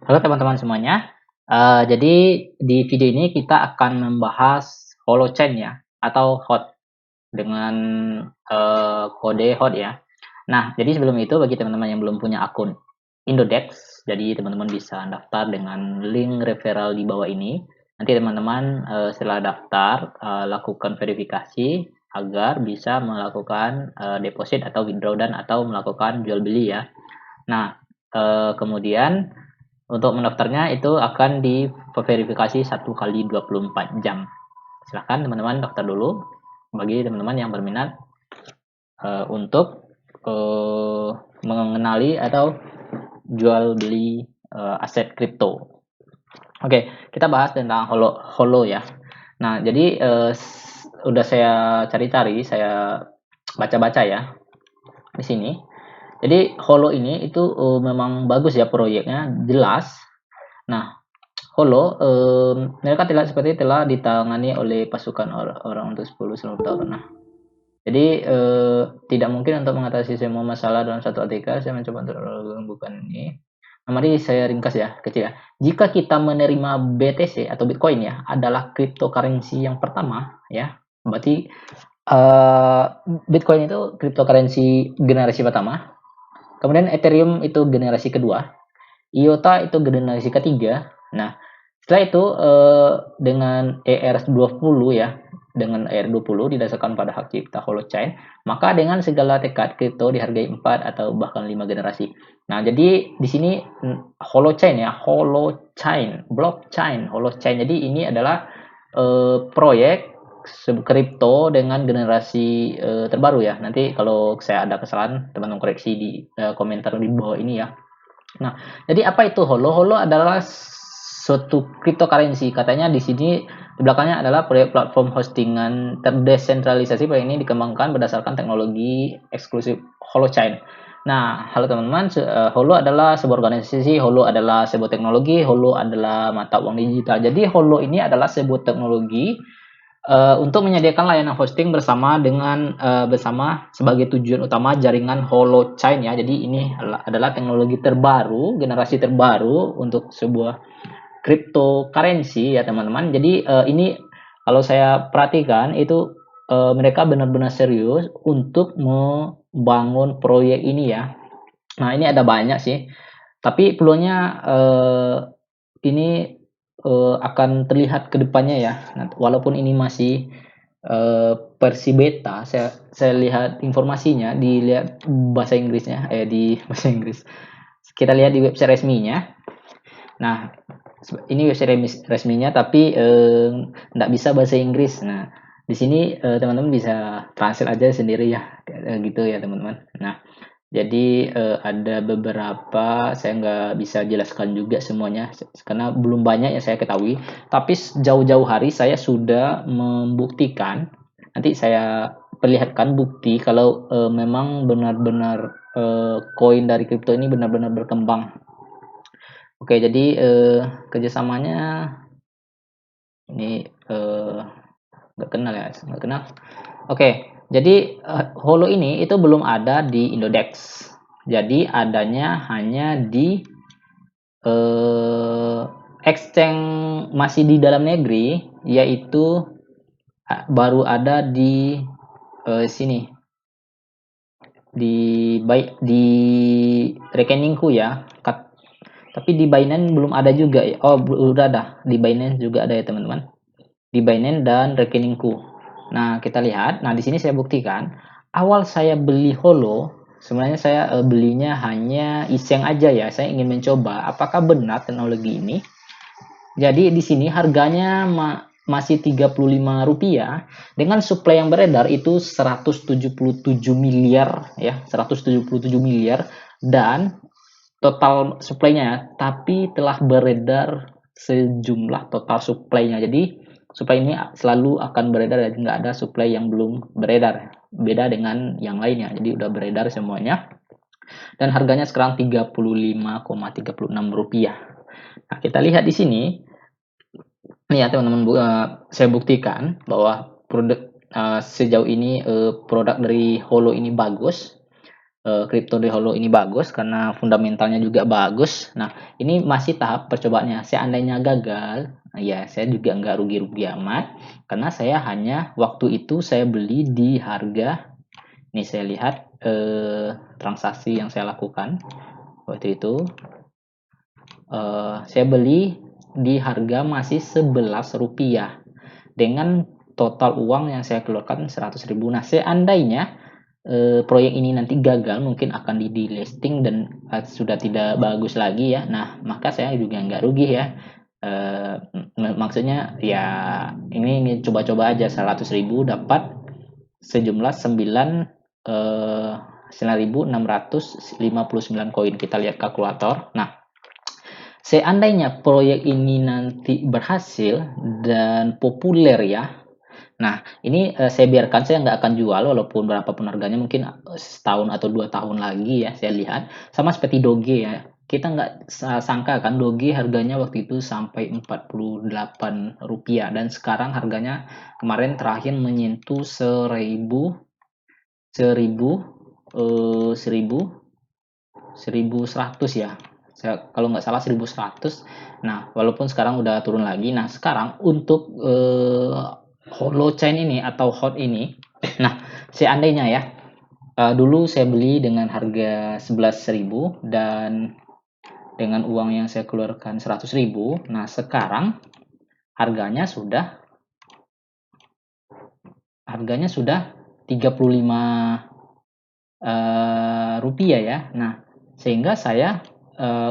Halo teman-teman semuanya. Jadi di video ini kita akan membahas holochain ya atau HOT dengan kode HOT ya. Nah, jadi sebelum itu bagi teman-teman yang belum punya akun Indodex, jadi teman-teman bisa daftar dengan link referral di bawah ini. Nanti teman-teman setelah daftar lakukan verifikasi agar bisa melakukan deposit atau withdraw dan atau melakukan jual beli ya. Nah, kemudian untuk mendaftarnya itu akan diverifikasi 1 kali 24 jam. Silahkan teman-teman daftar dulu bagi teman-teman yang berminat untuk uh, mengenali atau jual beli aset kripto. Oke, kita bahas tentang holo ya. Nah, jadi udah saya cari-cari, saya baca-baca ya di sini. Jadi holo ini itu memang bagus ya proyeknya, jelas. Nah, Holo, mereka telah ditangani oleh pasukan orang untuk 10 tahun. Nah, jadi tidak mungkin untuk mengatasi semua masalah dalam satu artikel. Saya mencoba untuk bukan ini. Nah, mari saya ringkas ya, kecil ya. Jika kita menerima BTC atau Bitcoin ya, adalah cryptocurrency yang pertama ya. Berarti eh, Bitcoin itu cryptocurrency generasi pertama. Kemudian Ethereum itu generasi kedua. IOTA itu generasi ketiga. Nah, setelah itu dengan ER20 ya, dengan ER20 didasarkan pada hak cipta holochain, maka dengan segala tekad kripto dihargai 4 atau bahkan 5 generasi. Nah, jadi di sini holochain ya, holochain, blockchain, holochain. Jadi ini adalah proyek kripto dengan generasi terbaru ya. Nanti kalau saya ada kesalahan, teman-teman koreksi di komentar di bawah ini ya. Nah, jadi apa itu Holo? Holo adalah suatu cryptocurrency. Katanya di sini di belakangnya adalah proyek platform hostingan terdesentralisasi. Proyek ini dikembangkan berdasarkan teknologi eksklusif Holochain. Nah, halo teman-teman, Holo adalah sebuah organisasi, Holo adalah sebuah teknologi, Holo adalah mata uang digital. Jadi Holo ini adalah sebuah teknologi untuk menyediakan layanan hosting bersama sebagai tujuan utama jaringan Holochain ya. Jadi ini adalah teknologi terbaru, generasi terbaru untuk sebuah cryptocurrency ya teman-teman. Jadi ini kalau saya perhatikan itu mereka benar-benar serius untuk membangun proyek ini ya. Nah, ini ada banyak sih. Tapi peluangnya ini akan terlihat ke depannya ya. Nah, walaupun ini masih versi beta, saya lihat informasinya, dilihat bahasa Inggrisnya, di bahasa Inggris. Kita lihat di website resminya. Nah, ini website resminya, tapi nggak bisa bahasa Inggris. Nah, di sini teman-teman bisa translate aja sendiri ya, gitu ya teman-teman. Nah, jadi ada beberapa saya nggak bisa jelaskan juga semuanya karena belum banyak yang saya ketahui. Tapi jauh-jauh hari saya sudah membuktikan. Nanti saya perlihatkan bukti kalau memang benar-benar koin dari kripto ini benar-benar berkembang. Oke, jadi kerjasamanya ini nggak kenal ya, nggak kenal. Oke, jadi Holo ini itu belum ada di Indodex. Jadi adanya hanya di eh, exchange masih di dalam negeri, yaitu baru ada di sini di rekeningku ya. Tapi di Binance belum ada juga ya. Oh, udah ada. Di Binance juga ada ya teman-teman. Di Binance dan rekeningku. Nah, kita lihat. Nah, di sini saya buktikan. Awal saya beli Holo, sebenarnya saya belinya hanya iseng aja ya. Saya ingin mencoba apakah benar teknologi ini. Jadi di sini harganya masih Rp35 dengan supply yang beredar itu 177 miliar ya, 177 miliar dan total supply-nya, tapi telah beredar sejumlah total supply-nya. Jadi supply ini selalu akan beredar, jadi nggak ada supply yang belum beredar. Beda dengan yang lainnya. Jadi udah beredar semuanya. Dan harganya sekarang Rp35,36. Nah, kita lihat di sini. Nih ya teman-teman, saya buktikan bahwa produk sejauh ini produk dari Holo ini bagus. kripto di Holo ini bagus karena fundamentalnya juga bagus. Nah, ini masih tahap percobaannya. Seandainya gagal, ya saya juga nggak rugi-rugi amat karena saya hanya waktu itu saya beli di harga, nih saya lihat transaksi yang saya lakukan waktu itu, saya beli di harga masih 11 rupiah dengan total uang yang saya keluarkan 100.000. Nah, seandainya proyek ini nanti gagal, mungkin akan di delisting dan sudah tidak bagus lagi ya. Nah, maka saya juga nggak rugi ya. Maksudnya ya ini coba-coba aja 100.000 dapat sejumlah 9.659 koin. Kita lihat kalkulator. Nah, seandainya proyek ini nanti berhasil dan populer ya. Nah, ini saya biarkan, saya nggak akan jual walaupun berapapun harganya, mungkin setahun atau 2 tahun lagi ya saya lihat. Sama seperti Doge ya. Kita nggak sangka kan Doge harganya waktu itu sampai 48 rupiah dan sekarang harganya kemarin terakhir menyentuh 1100 ya. Kalau nggak salah 1100. Nah, walaupun sekarang udah turun lagi. Nah, sekarang untuk Holochain ini atau HOT ini, nah seandainya ya, dulu saya beli dengan harga 11.000 dan dengan uang yang saya keluarkan 100.000. Nah, sekarang harganya sudah 35 rupiah ya. Nah, sehingga saya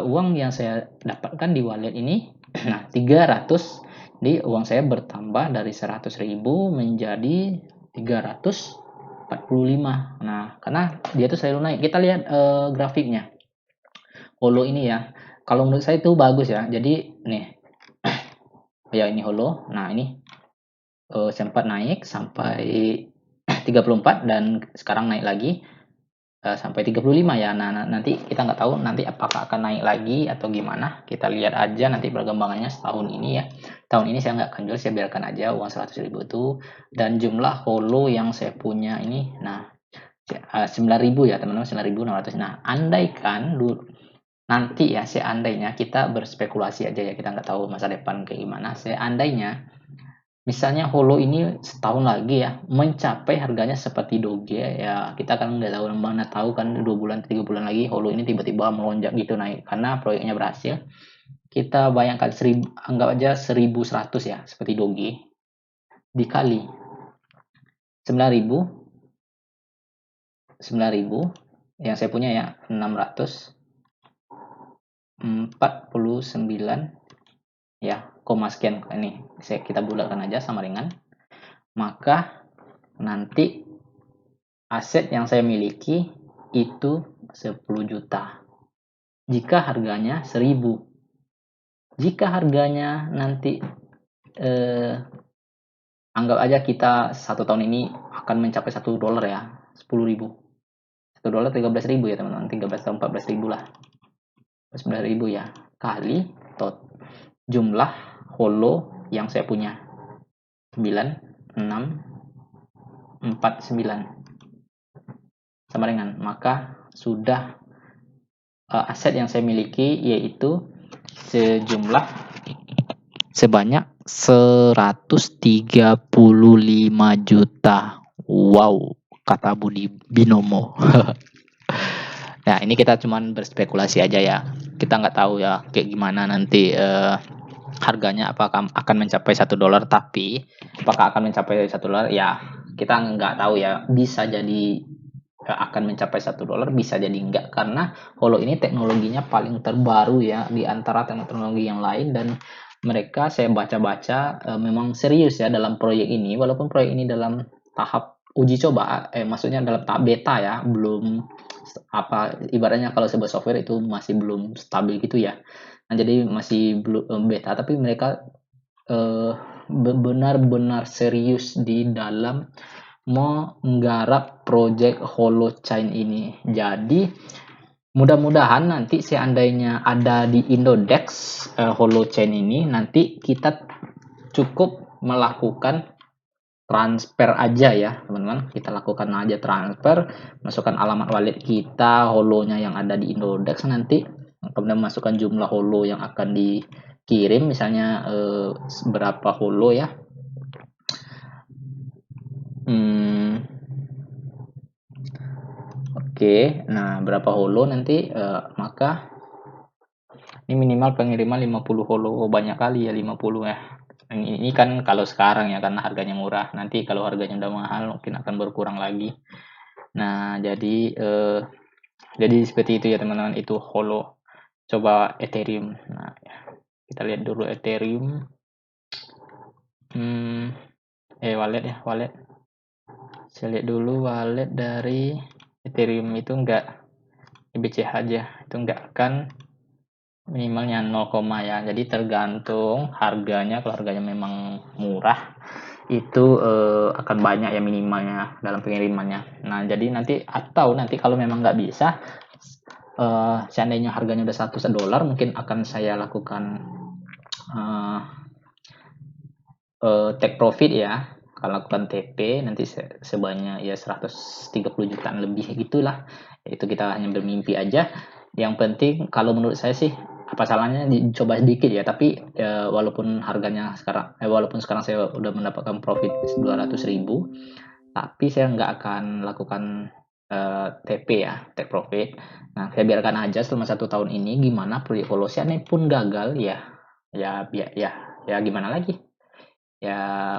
uang yang saya dapatkan di wallet ini, nah 300, di uang saya bertambah dari 100.000 menjadi 345. Nah, karena dia tuh selalu naik. Kita lihat grafiknya. Holo ini ya, kalau menurut saya itu bagus ya. Jadi nih, ya ini Holo. Nah, ini sempat naik sampai 34 dan sekarang naik lagi sampai 35 ya. Nah, nanti kita nggak tahu nanti apakah akan naik lagi atau gimana. Kita lihat aja nanti perkembangannya setahun ini ya. Tahun ini saya nggak akan jual, saya biarkan aja uang 100.000 itu. Dan jumlah Holo yang saya punya ini, nah 9.000 ya teman-teman, 9.600. Nah, andaikan nanti ya, seandainya kita berspekulasi aja ya, kita nggak tahu masa depan kayak gimana. Seandainya misalnya Holo ini setahun lagi ya mencapai harganya seperti Doge ya, kita kan nggak tahu, mana tahu kan 2 bulan 3 bulan lagi Holo ini tiba-tiba melonjak gitu naik karena proyeknya berhasil. Kita bayangkan anggap aja 1.100 ya seperti Doge dikali 9.000 yang saya punya ya 649 ya, koma sekian. Ini kita bulatkan aja sama ringan. Maka nanti aset yang saya miliki itu 10 juta jika harganya 1.000. Jika harganya nanti anggap aja kita 1 tahun ini akan mencapai $1 ya, 10.000. $1 13.000 ya teman-teman, 13 atau 14.000 lah, 9.000 ya, kali jumlah Holo yang saya punya 9.649 sama dengan, maka sudah aset yang saya miliki yaitu sebanyak 135 juta. Wow, kata Budi Binomo. Nah, ini kita cuman berspekulasi aja ya. Kita nggak tahu ya kayak gimana nanti harganya, apakah akan mencapai $1, tapi apakah akan mencapai $1 ya kita nggak tahu ya. Bisa jadi akan mencapai $1, bisa jadi enggak, karena Holo ini teknologinya paling terbaru ya di antara teknologi yang lain, dan mereka saya baca-baca memang serius ya dalam proyek ini, walaupun proyek ini dalam tahap uji coba, maksudnya dalam tahap beta ya, belum ibaratnya kalau sebuah software itu masih belum stabil gitu ya. Nah, jadi masih belum beta, tapi mereka benar-benar serius di dalam menggarap project Holochain ini. Jadi mudah-mudahan nanti seandainya ada di Indodex Holochain ini, nanti kita cukup melakukan transfer aja ya teman-teman, kita lakukan aja transfer, masukkan alamat wallet kita, holonya yang ada di Indodax nanti, kemudian masukkan jumlah holo yang akan dikirim, misalnya berapa holo ya. Oke, nah berapa holo nanti, maka ini minimal pengiriman 50 holo. Banyak kali ya 50 ya. Ini kan kalau sekarang ya karena harganya murah. Nanti kalau harganya udah mahal mungkin akan berkurang lagi. Nah, jadi seperti itu ya teman-teman, itu holo. Coba Ethereum. Nah, kita lihat dulu Ethereum. Wallet ya, wallet. Saya lihat dulu wallet dari Ethereum itu enggak BCH aja, itu enggak akan minimalnya 0, ya. Jadi tergantung harganya. Kalau harganya memang murah itu akan banyak ya minimalnya dalam pengirimannya. Nah, jadi nanti kalau memang nggak bisa, seandainya harganya udah $100, mungkin akan saya lakukan take profit ya. Kalau lakukan TP nanti sebanyak ya 130 jutaan lebih gitulah. Itu kita hanya bermimpi aja. Yang penting kalau menurut saya sih, apa salahnya dicoba sedikit ya, tapi walaupun sekarang saya udah mendapatkan profit 200.000, tapi saya nggak akan lakukan TP ya, take profit. Nah, saya biarkan aja selama 1 tahun ini, gimana proyek Holosian ini pun gagal ya gimana lagi ya,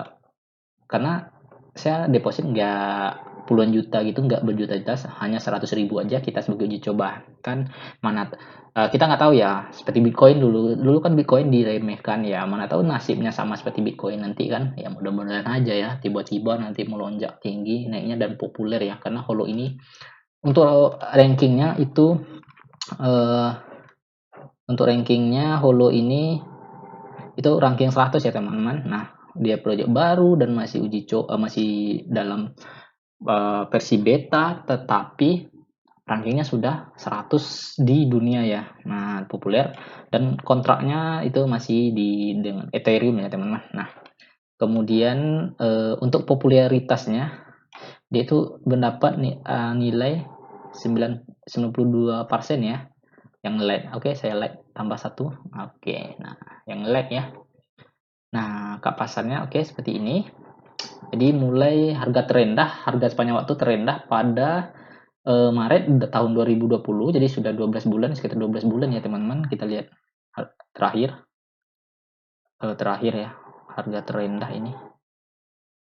karena saya deposit nggak puluhan juta gitu, nggak berjuta-juta, hanya 100.000 aja kita sebagai uji coba kan. Mana kita nggak tahu ya, seperti Bitcoin dulu kan Bitcoin diremehkan ya, mana tahu nasibnya sama seperti Bitcoin nanti kan ya. Mudah-mudahan aja ya tiba-tiba nanti melonjak tinggi naiknya dan populer ya, karena holo ini untuk rankingnya itu holo ini itu ranking 100 ya teman-teman. Nah, dia proyek baru dan masih masih dalam versi beta, tetapi rankingnya sudah 100 di dunia ya. Nah, populer, dan kontraknya itu masih dengan Ethereum ya teman-teman. Nah, kemudian untuk popularitasnya dia itu mendapat nilai 92% ya yang like. Oke, saya like tambah 1. Oke, nah yang like ya. Nah, kak pasarnya oke seperti ini. Jadi mulai harga sepanjang waktu terendah pada Maret tahun 2020. Jadi sudah 12 bulan, sekitar 12 bulan ya teman-teman. Kita lihat terakhir ya harga terendah ini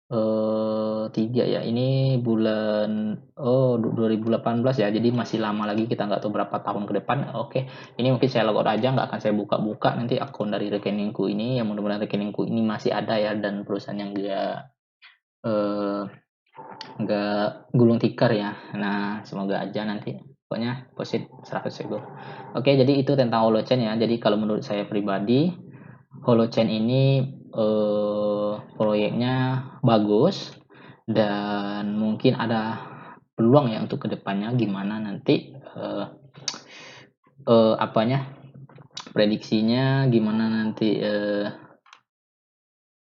3 ya. Ini bulan 2018 ya. Jadi masih lama lagi, kita nggak tahu berapa tahun ke depan. Oke, ini mungkin saya logout aja, nggak akan saya buka-buka nanti akun dari rekeningku ini. Yang mudah-mudahan rekeningku ini masih ada ya, dan perusahaan yang nggak gulung tikar ya. Nah, semoga aja nanti pokoknya posit 100.000. Oke, jadi itu tentang holochain ya. Jadi kalau menurut saya pribadi, holochain ini proyeknya bagus, dan mungkin ada peluang ya untuk kedepannya. Gimana nanti prediksinya gimana nanti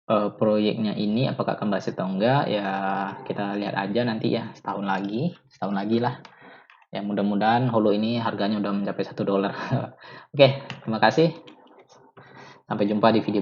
proyeknya ini apakah akan berhasil atau enggak ya, kita lihat aja nanti ya, setahun lagi lah ya. Mudah-mudahan holo ini harganya udah mencapai $1. Oke, terima kasih, sampai jumpa di video